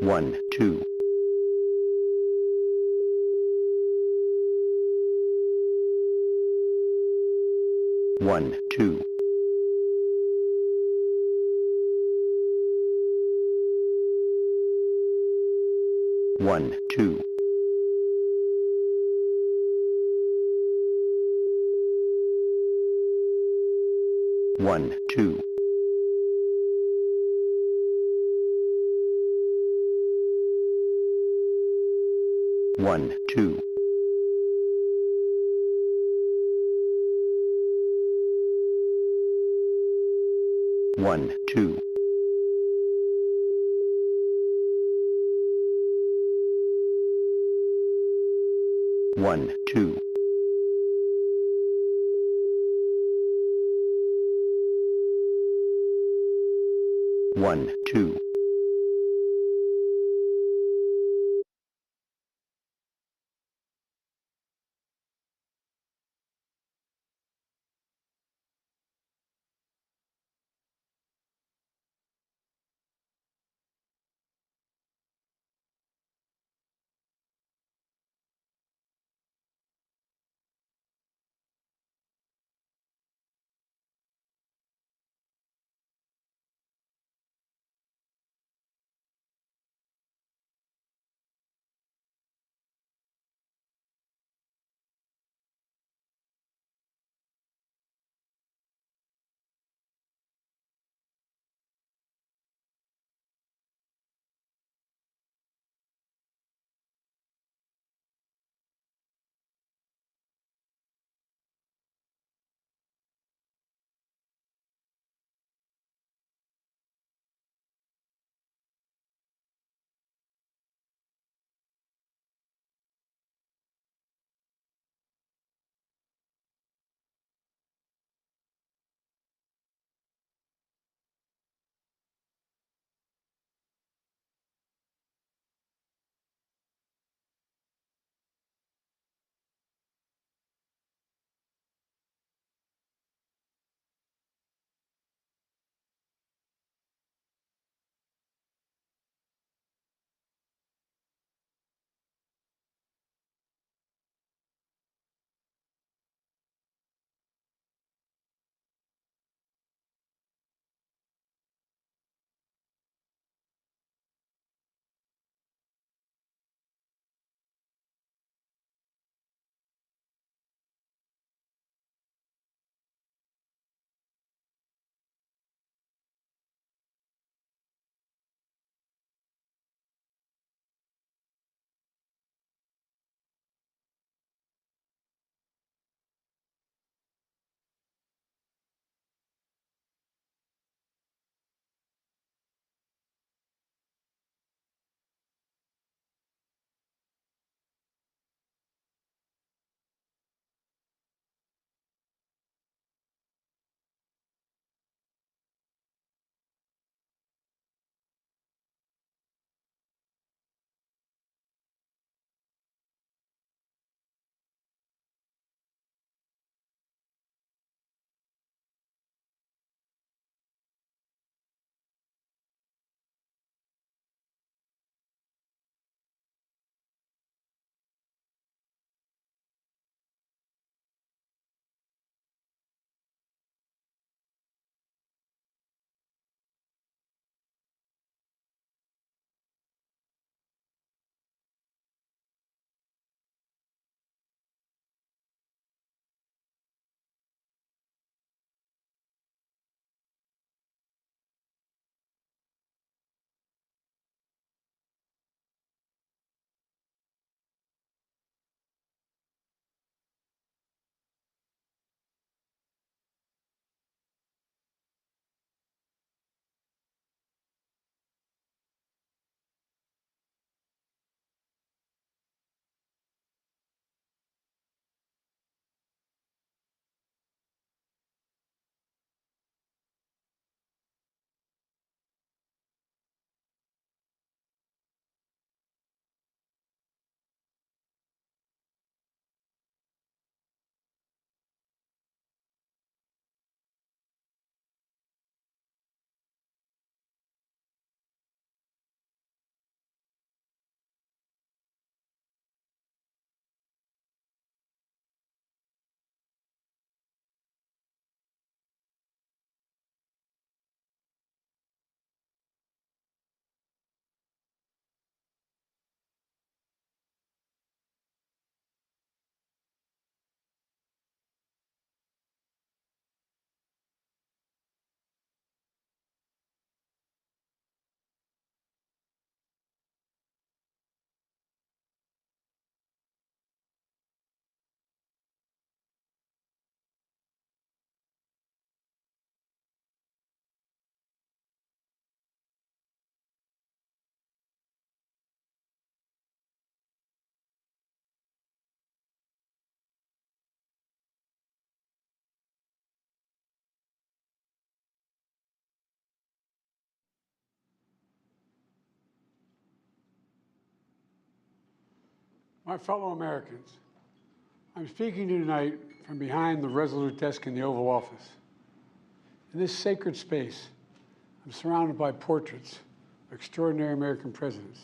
1, 2. 1, 2. 1, 2. 1, 2. 1, 2. 1, 2. 1, 2. 1, 2. My fellow Americans, I'm speaking to you tonight from behind the resolute desk in the Oval Office. In this sacred space, I'm surrounded by portraits of extraordinary American presidents.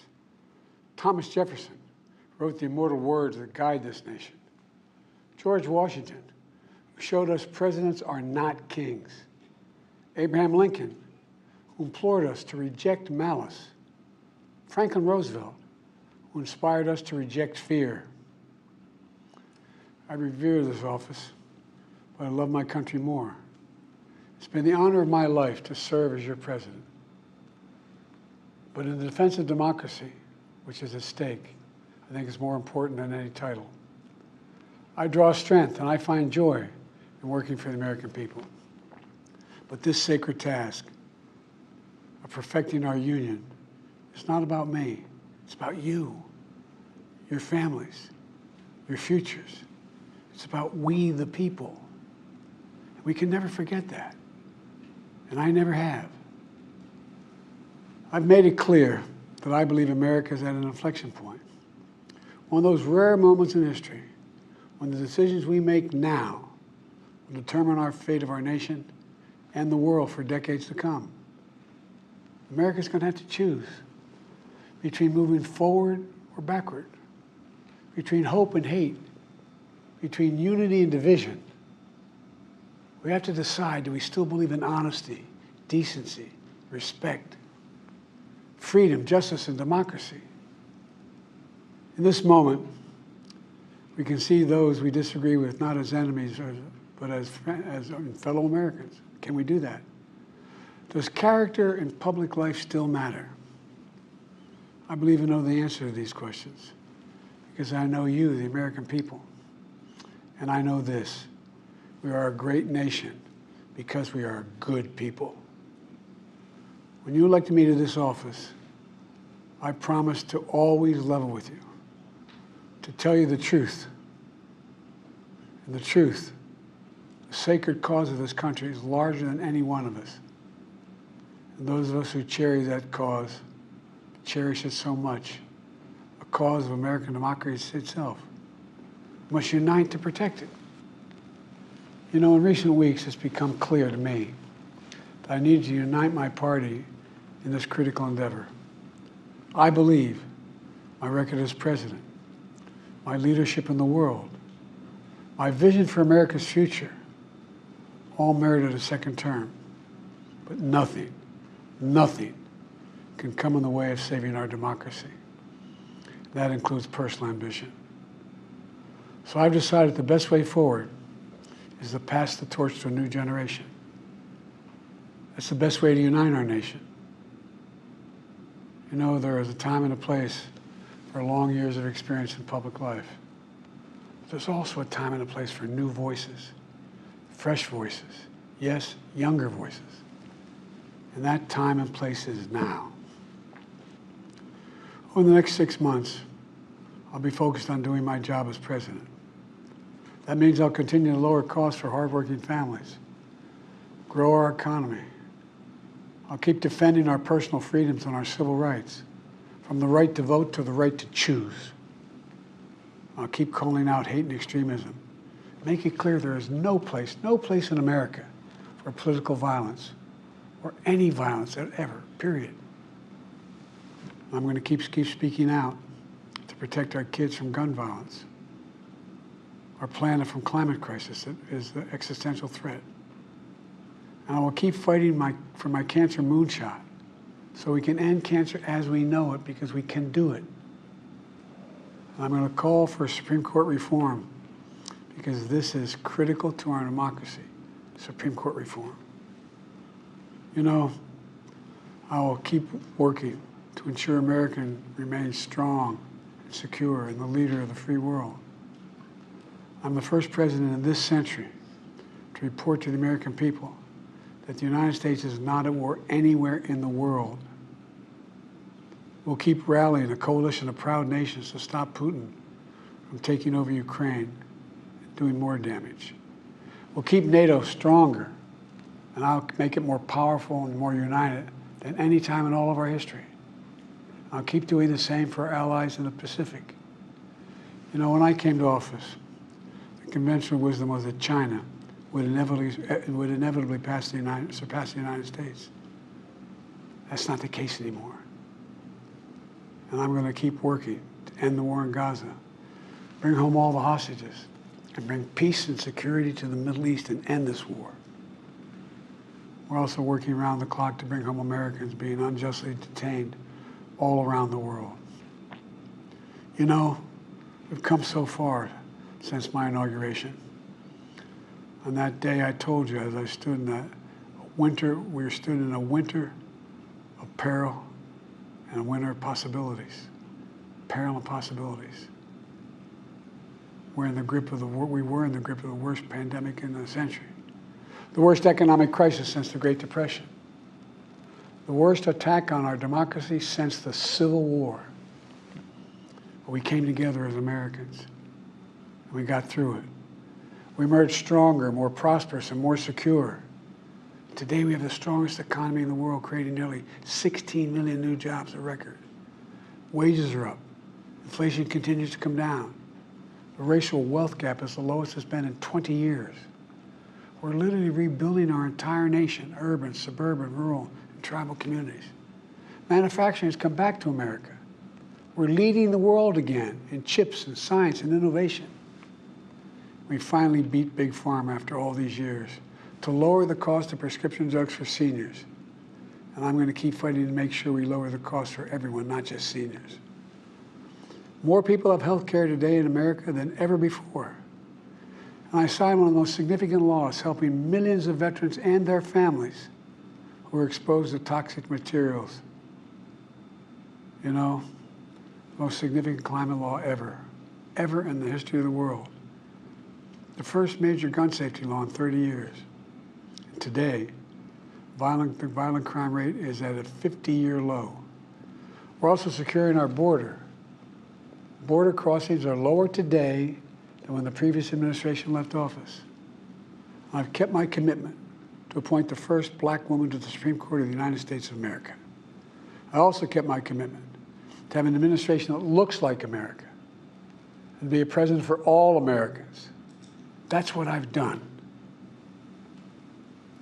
Thomas Jefferson wrote the immortal words that guide this nation. George Washington, who showed us presidents are not kings. Abraham Lincoln, who implored us to reject malice. Franklin Roosevelt, who inspired us to reject fear. I revere this office, but I love my country more. It's been the honor of my life to serve as your president. But in the defense of democracy, which is at stake, I think it's more important than any title. I draw strength and I find joy in working for the American people. But this sacred task of perfecting our union is not about me. It's about you, your families, your futures. It's about we, the people. We can never forget that, and I never have. I've made it clear that I believe America is at an inflection point. One of those rare moments in history when the decisions we make now will determine our fate of our nation and the world for decades to come. America's going to have to choose between moving forward or backward, between hope and hate, between unity and division. We have to decide, do we still believe in honesty, decency, respect, freedom, justice, and democracy? In this moment, we can see those we disagree with not as enemies, but as fellow Americans. Can we do that? Does character in public life still matter? I believe I know the answer to these questions because I know you, the American people. And I know this, we are a great nation because we are good people. When you elected me to this office, I promised to always level with you, to tell you the truth. And the truth, the sacred cause of this country is larger than any one of us. And those of us who cherish that cause, cherish it so much, a cause of American democracy itself, must unite to protect it. You know, in recent weeks, it's become clear to me that I need to unite my party in this critical endeavor. I believe my record as president, my leadership in the world, my vision for America's future, all merited a second term. But nothing can come in the way of saving our democracy. That includes personal ambition. So I've decided the best way forward is to pass the torch to a new generation. That's the best way to unite our nation. You know, there is a time and a place for long years of experience in public life. But there's also a time and a place for new voices, fresh voices, yes, younger voices. And that time and place is now. Over the next 6 months, I'll be focused on doing my job as president. That means I'll continue to lower costs for hardworking families, grow our economy. I'll keep defending our personal freedoms and our civil rights, from the right to vote to the right to choose. I'll keep calling out hate and extremism. Make it clear there is no place in America for political violence or any violence ever, period. I'm going to keep speaking out to protect our kids from gun violence, our planet from climate crisis that is the existential threat. And I will keep fighting for my cancer moonshot so we can end cancer as we know it, because we can do it. And I'm going to call for Supreme Court reform because this is critical to our democracy, Supreme Court reform. You know, I will keep working to ensure America remains strong and secure and the leader of the free world. I'm the first president in this century to report to the American people that the United States is not at war anywhere in the world. We'll keep rallying a coalition of proud nations to stop Putin from taking over Ukraine and doing more damage. We'll keep NATO stronger, and I'll make it more powerful and more united than any time in all of our history. I'll keep doing the same for our allies in the Pacific. You know, when I came to office, the conventional wisdom was that China would inevitably surpass the United States. That's not the case anymore. And I'm going to keep working to end the war in Gaza, bring home all the hostages, and bring peace and security to the Middle East and end this war. We're also working around the clock to bring home Americans being unjustly detained all around the world. You know, we've come so far since my inauguration. On that day, I told you, as I stood in that winter, we stood in a winter of peril and a winter of possibilities. Peril and possibilities. We were in the grip of the worst pandemic in a century. The worst economic crisis since the Great Depression. The worst attack on our democracy since the Civil War. But we came together as Americans, and we got through it. We emerged stronger, more prosperous, and more secure. Today we have the strongest economy in the world, creating nearly 16 million new jobs, a record. Wages are up. Inflation continues to come down. The racial wealth gap is the lowest it's been in 20 years. We're literally rebuilding our entire nation, urban, suburban, rural, and tribal communities. Manufacturing has come back to America. We're leading the world again in chips and science and innovation. We finally beat Big Pharma after all these years to lower the cost of prescription drugs for seniors. And I'm going to keep fighting to make sure we lower the cost for everyone, not just seniors. More people have health care today in America than ever before. And I signed one of the most significant laws helping millions of veterans and their families who are exposed to toxic materials. You know, the most significant climate law ever in the history of the world. The first major gun safety law in 30 years. And today, the violent crime rate is at a 50-year low. We're also securing our border. Border crossings are lower today than when the previous administration left office. I've kept my commitment to appoint the first black woman to the Supreme Court of the United States of America. I also kept my commitment to have an administration that looks like America and be a president for all Americans. That's what I've done.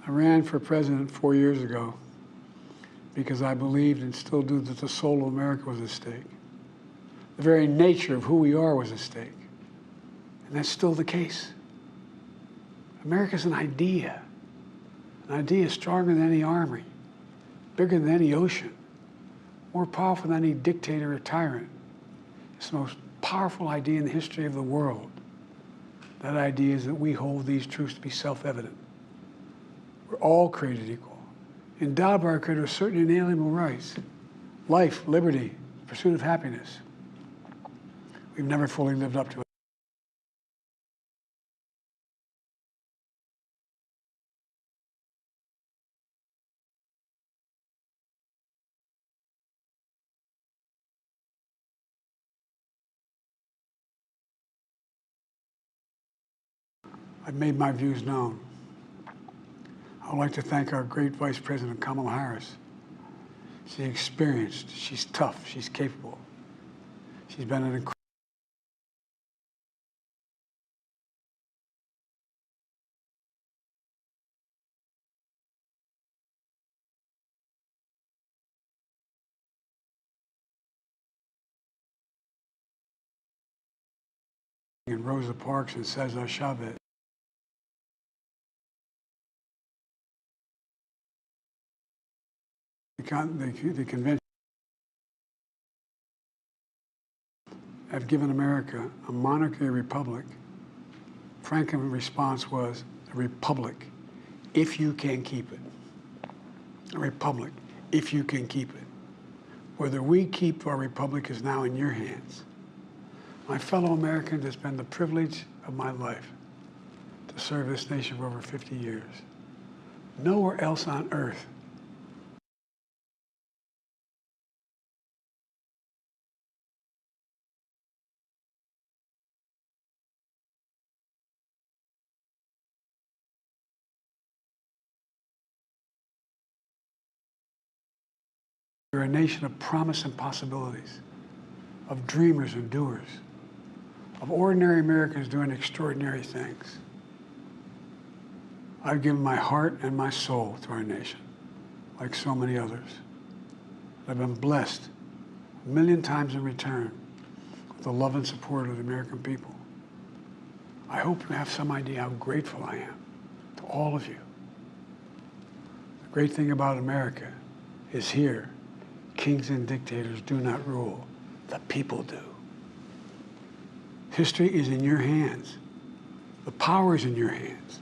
I ran for president 4 years ago because I believed and still do that the soul of America was at stake. The very nature of who we are was at stake. And that's still the case. America's an idea. An idea stronger than any army, bigger than any ocean, more powerful than any dictator or tyrant. It's the most powerful idea in the history of the world. That idea is that we hold these truths to be self-evident. We're all created equal, endowed by our Creator with certain inalienable rights: life, liberty, pursuit of happiness. We've never fully lived up to it. I've made my views known. I would like to thank our great Vice President Kamala Harris. She's experienced, she's tough, she's capable. She's been an incredible in Rosa Parks and Cesar Chavez. The convention have given America a monarchy, a republic. Franklin's response was a republic, if you can keep it. A republic, if you can keep it. Whether we keep our republic is now in your hands. My fellow Americans, it's been the privilege of my life to serve this nation for over 50 years. Nowhere else on earth we're a nation of promise and possibilities, of dreamers and doers, of ordinary Americans doing extraordinary things. I've given my heart and my soul to our nation, like so many others. I've been blessed a million times in return with the love and support of the American people. I hope you have some idea how grateful I am to all of you. The great thing about America is here, kings and dictators do not rule, the people do. History is in your hands. The power is in your hands.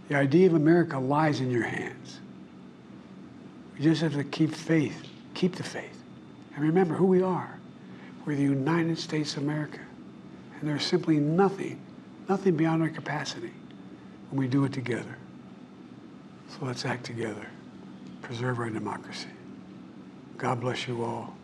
The idea of America lies in your hands. We just have to keep faith, keep the faith, and remember who we are. We're the United States of America, and there's simply nothing beyond our capacity when we do it together. So let's act together, preserve our democracy. God bless you all.